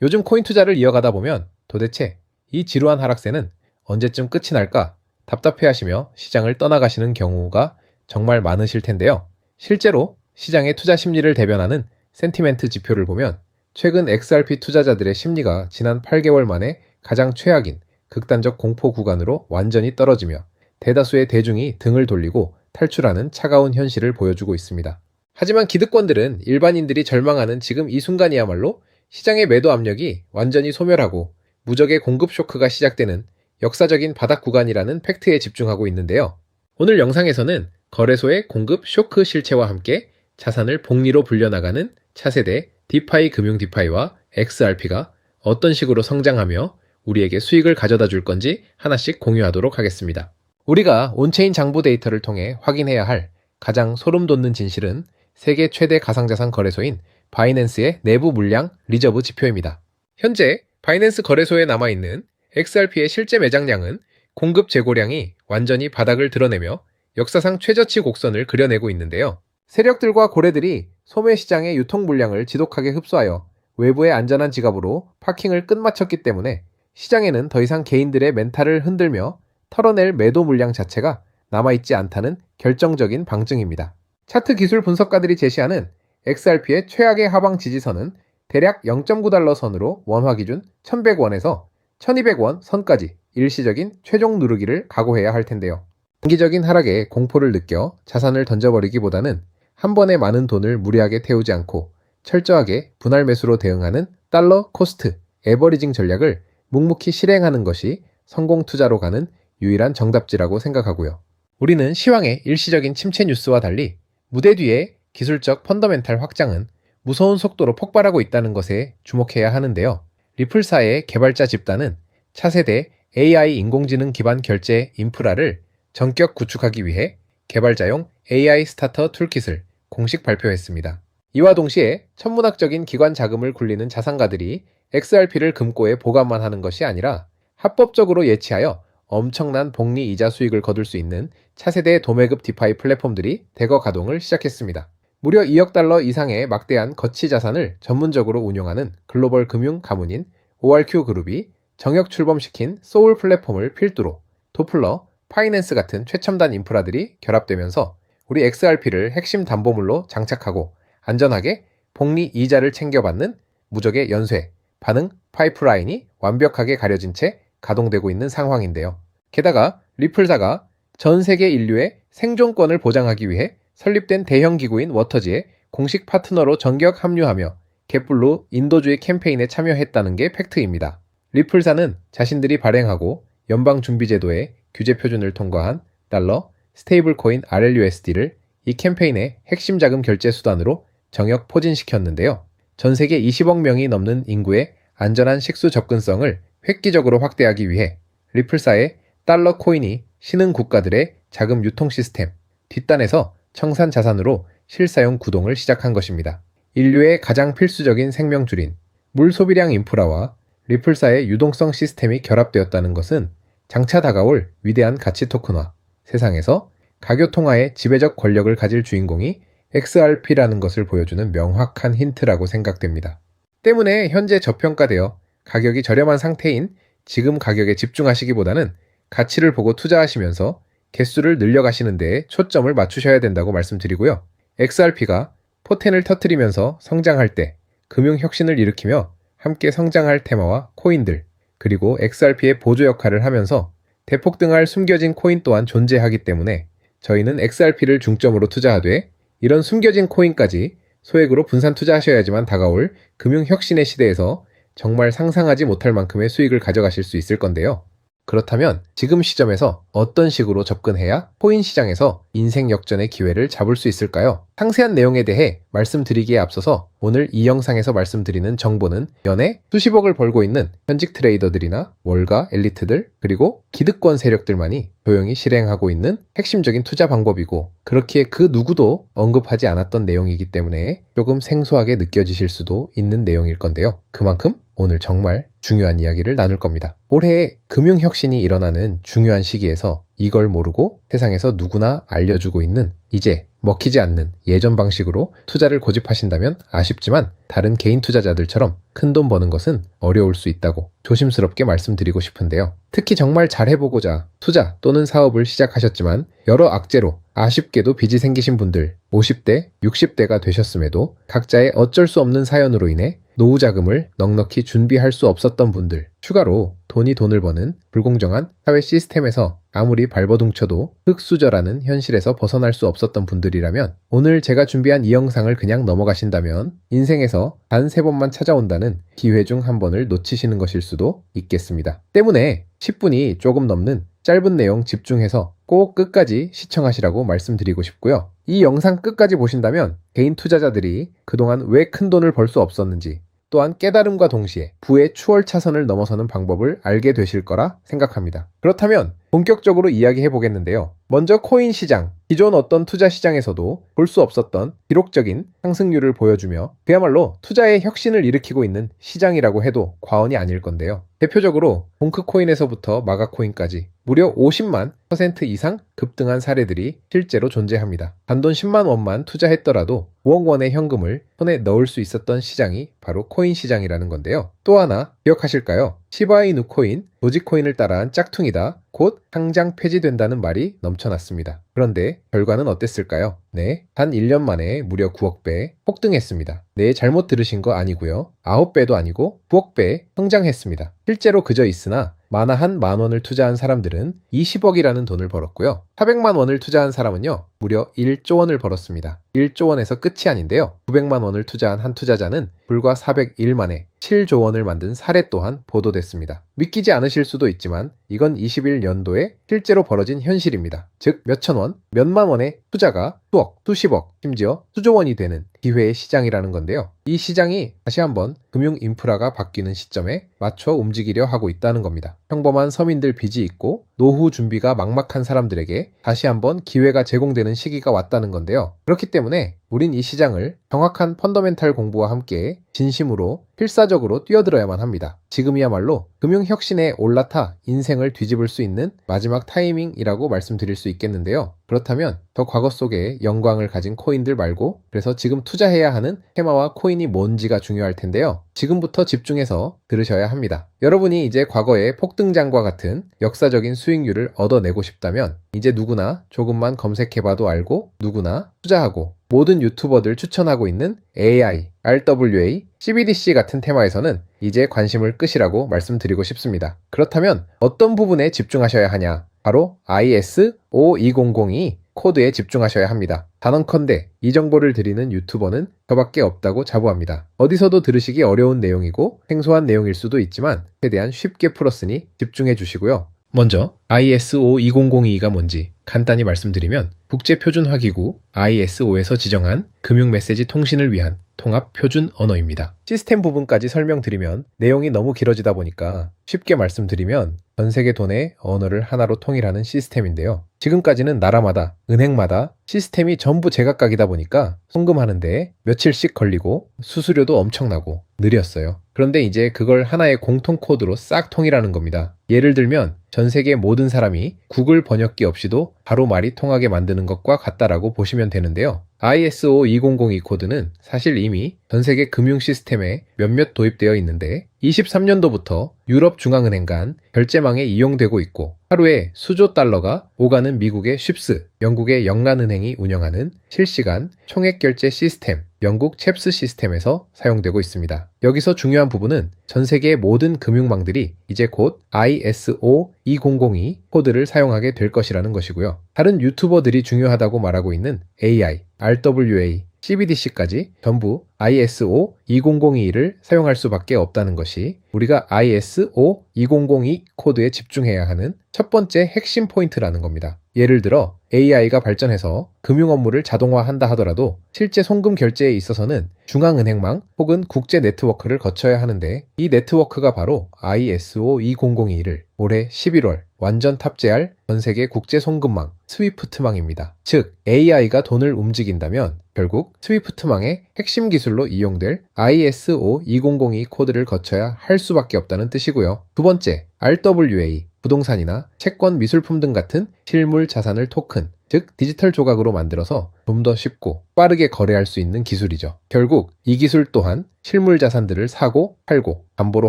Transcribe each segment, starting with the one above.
요즘 코인 투자를 이어가다 보면 도대체 이 지루한 하락세는 언제쯤 끝이 날까 답답해하시며 시장을 떠나가시는 경우가 정말 많으실 텐데요. 실제로 시장의 투자 심리를 대변하는 센티멘트 지표를 보면 최근 XRP 투자자들의 심리가 지난 8개월 만에 가장 최악인 극단적 공포 구간으로 완전히 떨어지며 대다수의 대중이 등을 돌리고 탈출하는 차가운 현실을 보여주고 있습니다. 하지만 기득권들은 일반인들이 절망하는 지금 이 순간이야말로 시장의 매도 압력이 완전히 소멸하고 무적의 공급 쇼크가 시작되는 역사적인 바닥 구간이라는 팩트에 집중하고 있는데요. 오늘 영상에서는 거래소의 공급 쇼크 실체와 함께 자산을 복리로 불려나가는 차세대 디파이 금융 디파이와 XRP가 어떤 식으로 성장하며 우리에게 수익을 가져다 줄 건지 하나씩 공유하도록 하겠습니다. 우리가 온체인 장부 데이터를 통해 확인해야 할 가장 소름 돋는 진실은 세계 최대 가상자산 거래소인 바이낸스의 내부 물량 리저브 지표입니다. 현재 바이낸스 거래소에 남아있는 XRP의 실제 매장량은 공급 재고량이 완전히 바닥을 드러내며 역사상 최저치 곡선을 그려내고 있는데요. 세력들과 고래들이 소매 시장의 유통 물량을 지독하게 흡수하여 외부의 안전한 지갑으로 파킹을 끝마쳤기 때문에 시장에는 더 이상 개인들의 멘탈을 흔들며 털어낼 매도 물량 자체가 남아있지 않다는 결정적인 방증입니다. 차트 기술 분석가들이 제시하는 XRP의 최악의 하방 지지선은 대략 0.9달러 선으로 원화 기준 1100원에서 1200원 선까지 일시적인 최종 누르기를 각오해야 할 텐데요. 단기적인 하락에 공포를 느껴 자산을 던져버리기보다는 한 번에 많은 돈을 무리하게 태우지 않고 철저하게 분할 매수로 대응하는 달러 코스트 에버리징 전략을 묵묵히 실행하는 것이 성공 투자로 가는 유일한 정답지라고 생각하고요. 우리는 시황의 일시적인 침체 뉴스와 달리 무대 뒤의 기술적 펀더멘탈 확장은 무서운 속도로 폭발하고 있다는 것에 주목해야 하는데요. 리플사의 개발자 집단은 차세대 AI 인공지능 기반 결제 인프라를 전격 구축하기 위해 개발자용 AI 스타터 툴킷을 공식 발표했습니다. 이와 동시에 천문학적인 기관 자금을 굴리는 자산가들이 XRP를 금고에 보관만 하는 것이 아니라 합법적으로 예치하여 엄청난 복리 이자 수익을 거둘 수 있는 차세대 도매급 디파이 플랫폼들이 대거 가동을 시작했습니다. 무려 2억 달러 이상의 막대한 거치 자산을 전문적으로 운용하는 글로벌 금융 가문인 ORQ 그룹이 정역 출범시킨 소울 플랫폼을 필두로 도플러, 파이낸스 같은 최첨단 인프라들이 결합되면서 우리 XRP를 핵심 담보물로 장착하고 안전하게 복리 이자를 챙겨받는 무적의 연쇄, 반응 파이프라인이 완벽하게 가려진 채 가동되고 있는 상황인데요. 게다가 리플사가 전 세계 인류의 생존권을 보장하기 위해 설립된 대형 기구인 워터지에 공식 파트너로 전격 합류하며 갯불로 인도주의 캠페인에 참여했다는 게 팩트입니다. 리플사는 자신들이 발행하고 연방준비제도의 규제 표준을 통과한 달러, 스테이블 코인 RLUSD를 이 캠페인의 핵심 자금 결제 수단으로 정역 포진시켰는데요. 전 세계 20억 명이 넘는 인구의 안전한 식수 접근성을 획기적으로 확대하기 위해 리플사의 달러 코인이 신흥 국가들의 자금 유통 시스템 뒷단에서 청산 자산으로 실사용 구동을 시작한 것입니다. 인류의 가장 필수적인 생명줄인 물 소비량 인프라와 리플사의 유동성 시스템이 결합되었다는 것은 장차 다가올 위대한 가치 토큰화, 세상에서 가교 통화의 지배적 권력을 가질 주인공이 XRP라는 것을 보여주는 명확한 힌트라고 생각됩니다. 때문에 현재 저평가되어 가격이 저렴한 상태인 지금 가격에 집중하시기보다는 가치를 보고 투자하시면서 개수를 늘려가시는 데에 초점을 맞추셔야 된다고 말씀드리고요. XRP가 포텐을 터뜨리면서 성장할 때 금융혁신을 일으키며 함께 성장할 테마와 코인들, 그리고 XRP의 보조 역할을 하면서 대폭등할 숨겨진 코인 또한 존재하기 때문에 저희는 XRP를 중점으로 투자하되 이런 숨겨진 코인까지 소액으로 분산 투자하셔야지만 다가올 금융혁신의 시대에서 정말 상상하지 못할 만큼의 수익을 가져가실 수 있을 건데요. 그렇다면 지금 시점에서 어떤 식으로 접근해야 코인 시장에서 인생 역전의 기회를 잡을 수 있을까요? 상세한 내용에 대해 말씀드리기에 앞서서 오늘 이 영상에서 말씀드리는 정보는 연에 수십억을 벌고 있는 현직 트레이더들이나 월가 엘리트들 그리고 기득권 세력들만이 조용히 실행하고 있는 핵심적인 투자 방법이고 그렇기에 그 누구도 언급하지 않았던 내용이기 때문에 조금 생소하게 느껴지실 수도 있는 내용일 건데요. 그만큼 오늘 정말 중요한 이야기를 나눌 겁니다. 올해 금융혁신이 일어나는 중요한 시기에서 이걸 모르고 세상에서 누구나 알려주고 있는 이제 먹히지 않는 예전 방식으로 투자를 고집하신다면 아쉽지만 다른 개인 투자자들처럼 큰돈 버는 것은 어려울 수 있다고 조심스럽게 말씀드리고 싶은데요. 특히 정말 잘해보고자 투자 또는 사업을 시작하셨지만 여러 악재로 아쉽게도 빚이 생기신 분들, 50대, 60대가 되셨음에도 각자의 어쩔 수 없는 사연으로 인해 노후 자금을 넉넉히 준비할 수 없었던 분들, 추가로 돈이 돈을 버는 불공정한 사회 시스템에서 아무리 발버둥쳐도 흙수저라는 현실에서 벗어날 수 없었던 분들이라면 오늘 제가 준비한 이 영상을 그냥 넘어가신다면 인생에서 단 3번만 찾아온다는 기회 중 한 번을 놓치시는 것일 수도 있겠습니다. 때문에 10분이 조금 넘는 짧은 내용 집중해서 꼭 끝까지 시청하시라고 말씀드리고 싶고요. 이 영상 끝까지 보신다면 개인 투자자들이 그동안 왜 큰 돈을 벌 수 없었는지 또한 깨달음과 동시에 부의 추월 차선을 넘어서는 방법을 알게 되실 거라 생각합니다. 그렇다면 본격적으로 이야기해 보겠는데요. 먼저 코인 시장, 기존 어떤 투자 시장에서도 볼 수 없었던 기록적인 상승률을 보여주며 그야말로 투자의 혁신을 일으키고 있는 시장이라고 해도 과언이 아닐 건데요. 대표적으로 봉크코인에서부터 마가코인까지 무려 50만 % 이상 급등한 사례들이 실제로 존재합니다. 단돈 10만 원만 투자했더라도 5억 원의 현금을 손에 넣을 수 있었던 시장이 바로 코인 시장이라는 건데요. 또 하나 기억하실까요? 시바이누 코인, 도지코인을 따라한 짝퉁이다. 곧 상장 폐지된다는 말이 넘쳐났습니다. 그런데 결과는 어땠을까요? 네, 단 1년 만에 무려 9억 배 폭등했습니다. 네, 잘못 들으신 거 아니고요. 9배도 아니고 9억 배 성장했습니다. 실제로 그저 있으나 만화 한 만 원을 투자한 사람들은 20억이라는 돈을 벌었고요. 400만 원을 투자한 사람은요, 무려 1조 원을 벌었습니다. 1조 원에서 끝이 아닌데요. 900만 원을 투자한 한 투자자는 불과 401 만에 7조 원을 만든 사례 또한 보도됐습니다. 믿기지 않으실 수도 있지만 이건 21년도에 실제로 벌어진 현실입니다. 즉 몇천 원, 몇만 원의 투자가 수억, 수십억, 심지어 수조 원이 되는 기회의 시장이라는 건데요. 이 시장이 다시 한번 금융 인프라가 바뀌는 시점에 맞춰 움직이려 하고 있다는 겁니다. 평범한 서민들 빚이 있고 노후 준비가 막막한 사람들에게 다시 한번 기회가 제공되는 시기가 왔다는 건데요. 그렇기 때문에 우린 이 시장을 정확한 펀더멘탈 공부와 함께 진심으로 필사적으로 뛰어들어야만 합니다. 지금이야말로 금융혁신에 올라타 인생을 뒤집을 수 있는 마지막 타이밍이라고 말씀드릴 수 있겠는데요. 그렇다면 더 과거 속에 영광을 가진 코인들 말고 그래서 지금 투자해야 하는 테마와 코인이 뭔지가 중요할 텐데요. 지금부터 집중해서 들으셔야 합니다. 여러분이 이제 과거의 폭등장과 같은 역사적인 수익률을 얻어내고 싶다면 이제 누구나 조금만 검색해봐도 알고 누구나 투자하고 모든 유튜버들 추천하고 있는 AI, RWA, CBDC 같은 테마에서는 이제 관심을 끄시라고 말씀드리고 싶습니다. 그렇다면 어떤 부분에 집중하셔야 하냐? 바로 IS-5202 코드에 집중하셔야 합니다. 단언컨대 이 정보를 드리는 유튜버는 저밖에 없다고 자부합니다. 어디서도 들으시기 어려운 내용이고 생소한 내용일 수도 있지만 최대한 쉽게 풀었으니 집중해 주시고요. 먼저 ISO2002가 뭔지 간단히 말씀드리면 국제표준화기구 ISO에서 지정한 금융메시지 통신을 위한 통합 표준 언어입니다. 시스템 부분까지 설명드리면 내용이 너무 길어지다 보니까 쉽게 말씀드리면 전 세계 돈의 언어를 하나로 통일하는 시스템인데요. 지금까지는 나라마다, 은행마다 시스템이 전부 제각각이다 보니까 송금하는데 며칠씩 걸리고 수수료도 엄청나고 느렸어요. 그런데 이제 그걸 하나의 공통 코드로 싹 통일하는 겁니다. 예를 들면 전 세계 모든 사람이 구글 번역기 없이도 바로 말이 통하게 만드는 것과 같다라고 보시면 되는데요. ISO2002 코드는 사실 이미 전 세계 금융 시스템에 몇몇 도입되어 있는데 23년도부터 유럽중앙은행 간 결제망에 이용되고 있고 하루에 수조 달러가 오가는 미국의 쉽스, 영국의 영란은행이 운영하는 실시간 총액결제 시스템, 영국 챕스 시스템에서 사용되고 있습니다. 여기서 중요한 부분은 전 세계의 모든 금융망들이 이제 곧 ISO2002 코드를 사용하게 될 것이라는 것이고요. 다른 유튜버들이 중요하다고 말하고 있는 AI, RWA, CBDC까지 전부 ISO2002를 사용할 수밖에 없다는 것이 우리가 ISO2002 코드에 집중해야 하는 첫 번째 핵심 포인트라는 겁니다. 예를 들어 AI가 발전해서 금융 업무를 자동화한다 하더라도 실제 송금 결제에 있어서는 중앙은행망 혹은 국제 네트워크를 거쳐야 하는데 이 네트워크가 바로 ISO2002를 올해 11월 완전 탑재할 전 세계 국제 송금망 스위프트망입니다. 즉 AI가 돈을 움직인다면 결국 스위프트망의 핵심 기술로 이용될 ISO2002 코드를 거쳐야 할 수밖에 없다는 뜻이고요. 두 번째, RWA, 부동산이나 채권, 미술품 등 같은 실물 자산을 토큰, 즉 디지털 조각으로 만들어서 좀 더 쉽고 빠르게 거래할 수 있는 기술이죠. 결국 이 기술 또한 실물 자산들을 사고 팔고 담보로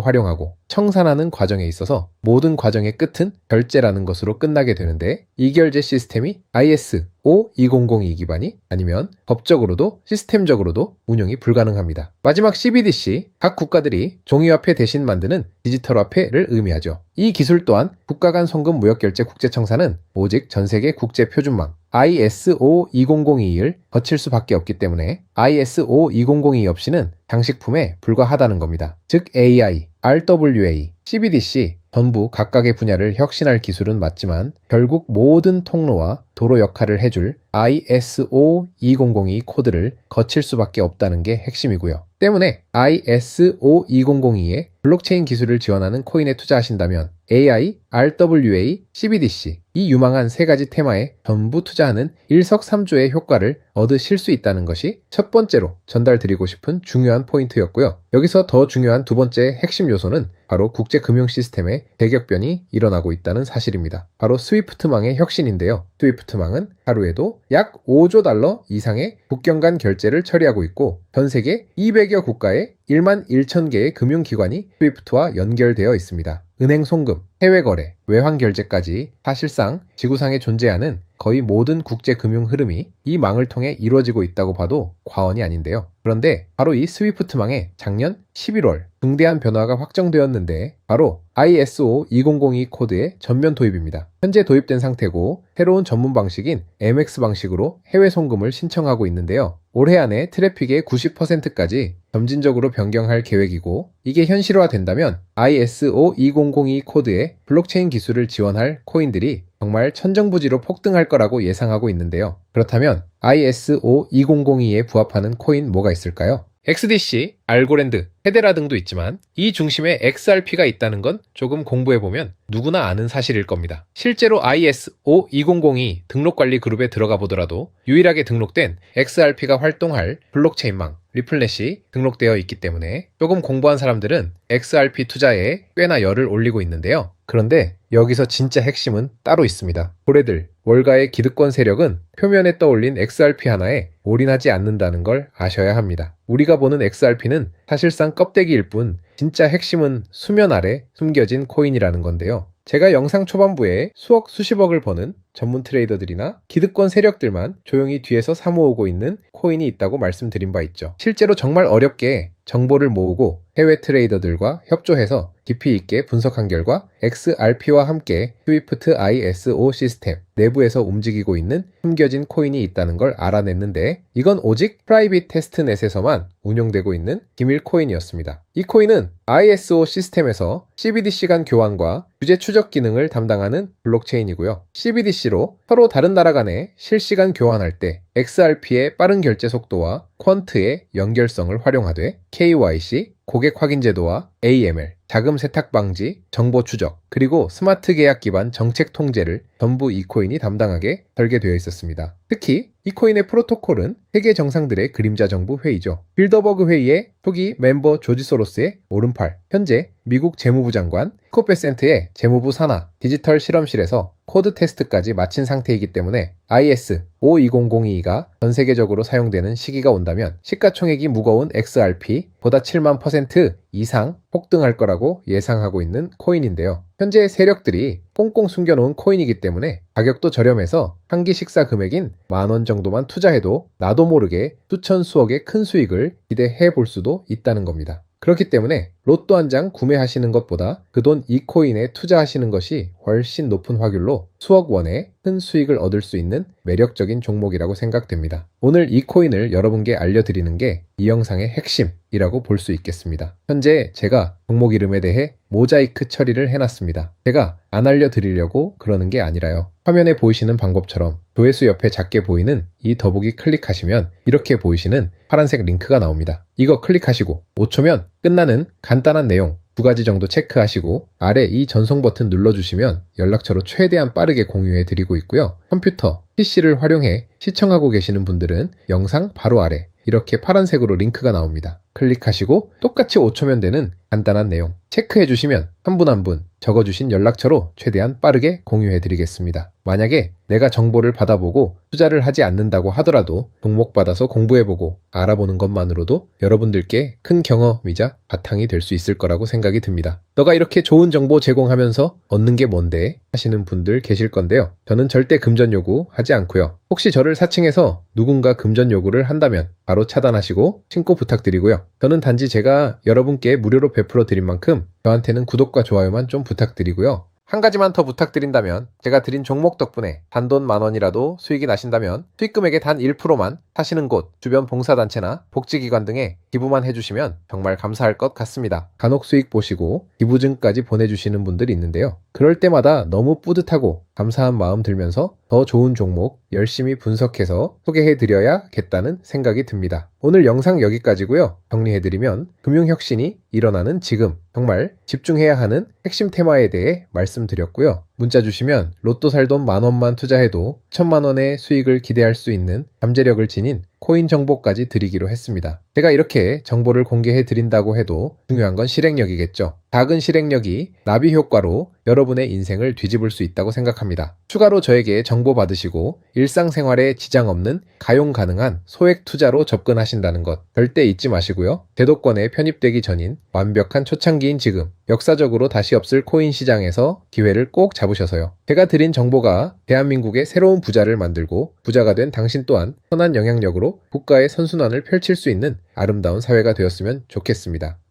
활용하고 청산하는 과정에 있어서 모든 과정의 끝은 결제라는 것으로 끝나게 되는데, 이 결제 시스템이 ISO 2002 기반이 아니면 법적으로도 시스템적으로도 운영이 불가능합니다. 마지막 CBDC, 각 국가들이 종이화폐 대신 만드는 디지털 화폐를 의미하죠. 이 기술 또한 국가 간 송금 무역결제 국제청사는 오직 전세계 국제표준망 ISO 2002를 거칠 수밖에 없기 때문에 ISO 2002 없이는 장식품에 불과하다는 겁니다. 즉 AI, RWA, CBDC 전부 각각의 분야를 혁신할 기술은 맞지만 결국 모든 통로와 도로 역할을 해줄 ISO 2002 코드를 거칠 수밖에 없다는 게 핵심이고요. 때문에 ISO 2002에 블록체인 기술을 지원하는 코인에 투자하신다면 AI, RWA, CBDC 이 유망한 세 가지 테마에 전부 투자하는 일석삼조의 효과를 얻으실 수 있다는 것이 첫 번째로 전달드리고 싶은 중요한 포인트였고요. 여기서 더 중요한 두 번째 핵심 요소는 바로 국제 금융 시스템의 대격변이 일어나고 있다는 사실입니다. 바로 스위프트망의 혁신인데요. 스위프트망은 하루에도 약 5조 달러 이상의 국경 간 결제를 처리하고 있고 전 세계 200여 국가에 1만 1천 개의 금융기관이 스위프트와 연결되어 있습니다. 은행 송금, 해외 거래, 외환 결제까지 사실상 지구상에 존재하는 거의 모든 국제 금융 흐름이 이 망을 통해 이루어지고 있다고 봐도 과언이 아닌데요. 그런데 바로 이 스위프트망에 작년 11월 중대한 변화가 확정되었는데 바로 ISO 2002 코드의 전면 도입입니다. 현재 도입된 상태고 새로운 전문 방식인 MX 방식으로 해외 송금을 신청하고 있는데요. 올해 안에 트래픽의 90%까지 점진적으로 변경할 계획이고, 이게 현실화된다면 ISO 2002 코드의 블록체인 기술을 지원할 코인들이 정말 천정부지로 폭등할 거라고 예상하고 있는데요. 그렇다면 ISO 2002에 부합하는 코인 뭐가 있을까요? XDC, 알고랜드, 헤데라 등도 있지만 이 중심에 XRP가 있다는 건 조금 공부해보면 누구나 아는 사실일 겁니다. 실제로 ISO 2002 등록관리 그룹에 들어가 보더라도 유일하게 등록된 XRP가 활동할 블록체인망 리플렛이 등록되어 있기 때문에 조금 공부한 사람들은 XRP 투자에 꽤나 열을 올리고 있는데요. 그런데 여기서 진짜 핵심은 따로 있습니다. 고래들, 월가의 기득권 세력은 표면에 떠올린 XRP 하나에 올인하지 않는다는 걸 아셔야 합니다. 우리가 보는 XRP는 사실상 껍데기일 뿐 진짜 핵심은 수면 아래 숨겨진 코인이라는 건데요. 제가 영상 초반부에 수억 수십억을 버는 전문 트레이더들이나 기득권 세력들만 조용히 뒤에서 사모으고 있는 코인이 있다고 말씀드린 바 있죠. 실제로 정말 어렵게 정보를 모으고 해외 트레이더들과 협조해서 깊이 있게 분석한 결과 XRP와 함께 스위프트 ISO 시스템 내부에서 움직이고 있는 숨겨진 코인이 있다는 걸 알아냈는데, 이건 오직 프라이빗 테스트넷에서만 운용되고 있는 기밀 코인이었습니다. 이 코인은 ISO 시스템에서 CBDC 간 교환과 규제 추적 기능을 담당하는 블록체인이고요. CBDC로 서로 다른 나라 간에 실시간 교환할 때 XRP의 빠른 결제 속도와 퀀트의 연결성을 활용하되 KYC, 고객 확인 제도와 AML, 자금 세탁 방지, 정보 추적, 그리고 스마트 계약 기반 정책 통제를 전부 이 코인이 담당하게 설계되어 있었습니다. 특히 이 코인의 프로토콜은 세계 정상들의 그림자 정부 회의죠. 빌더버그 회의의 초기 멤버 조지 소로스의 오른팔, 현재 미국 재무부 장관 스콧 베센트의 재무부 산하 디지털 실험실에서 코드 테스트까지 마친 상태이기 때문에 ISO 2002가 전 세계적으로 사용되는 시기가 온다면 시가총액이 무거운 XRP 보다 7만 % 이상 폭등할 거라고 예상하고 있는 코인인데요. 현재 세력들이 꽁꽁 숨겨놓은 코인이기 때문에 가격도 저렴해서 한 끼 식사 금액인 10,000원 정도만 투자해도 나도 모르게 수천 수억의 큰 수익을 기대해 볼 수도 있다는 겁니다. 그렇기 때문에 로또 한 장 구매하시는 것보다 그 돈 이 코인에 투자하시는 것이 훨씬 높은 확률로 수억 원의 큰 수익을 얻을 수 있는 매력적인 종목이라고 생각됩니다. 오늘 이 코인을 여러분께 알려드리는 게 이 영상의 핵심이라고 볼 수 있겠습니다. 현재 제가 종목 이름에 대해 모자이크 처리를 해놨습니다. 제가 안 알려드리려고 그러는 게 아니라요. 화면에 보이시는 방법처럼 조회수 옆에 작게 보이는 이 더보기 클릭하시면 이렇게 보이시는 파란색 링크가 나옵니다. 이거 클릭하시고 5초면 끝나는 간단한 내용 2가지 정도 체크하시고 아래 이 전송 버튼 눌러주시면 연락처로 최대한 빠르게 공유해 드리고 있고요. 컴퓨터, PC를 활용해 시청하고 계시는 분들은 영상 바로 아래 이렇게 파란색으로 링크가 나옵니다. 클릭하시고 똑같이 5초면 되는 간단한 내용 체크해 주시면 한 분 한 분 적어주신 연락처로 최대한 빠르게 공유해 드리겠습니다. 만약에 내가 정보를 받아보고 투자를 하지 않는다고 하더라도 종목 받아서 공부해보고 알아보는 것만으로도 여러분들께 큰 경험이자 바탕이 될 수 있을 거라고 생각이 듭니다. 너가 이렇게 좋은 정보 제공하면서 얻는 게 뭔데? 하시는 분들 계실 건데요. 저는 절대 금전 요구 하지 않고요. 혹시 저를 사칭해서 누군가 금전 요구를 한다면 바로 차단하시고 신고 부탁드리고요. 저는 단지 제가 여러분께 무료로 베풀어 드린 만큼 저한테는 구독과 좋아요만 좀 부탁드리고요. 한 가지만 더 부탁드린다면 제가 드린 종목 덕분에 단돈 10,000원이라도 수익이 나신다면 수익금액의 단 1%만 사시는 곳, 주변 봉사단체나 복지기관 등에 기부만 해주시면 정말 감사할 것 같습니다. 간혹 수익 보시고 기부증까지 보내주시는 분들이 있는데요. 그럴 때마다 너무 뿌듯하고 감사한 마음 들면서 더 좋은 종목 열심히 분석해서 소개해드려야겠다는 생각이 듭니다. 오늘 영상 여기까지고요. 정리해드리면 금융혁신이 일어나는 지금 정말 집중해야 하는 핵심 테마에 대해 말씀드렸고요. 문자 주시면 로또 살 돈 10,000원만 투자해도 1,000,000원의 수익을 기대할 수 있는 잠재력을 지닌 코인 정보까지 드리기로 했습니다. 제가 이렇게 정보를 공개해 드린다고 해도 중요한 건 실행력이겠죠. 작은 실행력이 나비 효과로 여러분의 인생을 뒤집을 수 있다고 생각합니다. 추가로 저에게 정보 받으시고 일상생활에 지장 없는 가용 가능한 소액 투자로 접근하신다는 것 절대 잊지 마시고요. 제도권에 편입되기 전인 완벽한 초창기인 지금 역사적으로 다시 없을 코인 시장에서 기회를 꼭 잡으셔서요. 제가 드린 정보가 대한민국의 새로운 부자를 만들고 부자가 된 당신 또한 선한 영향력으로 국가의 선순환을 펼칠 수 있는 아름다운 사회가 되었으면 좋겠습니다.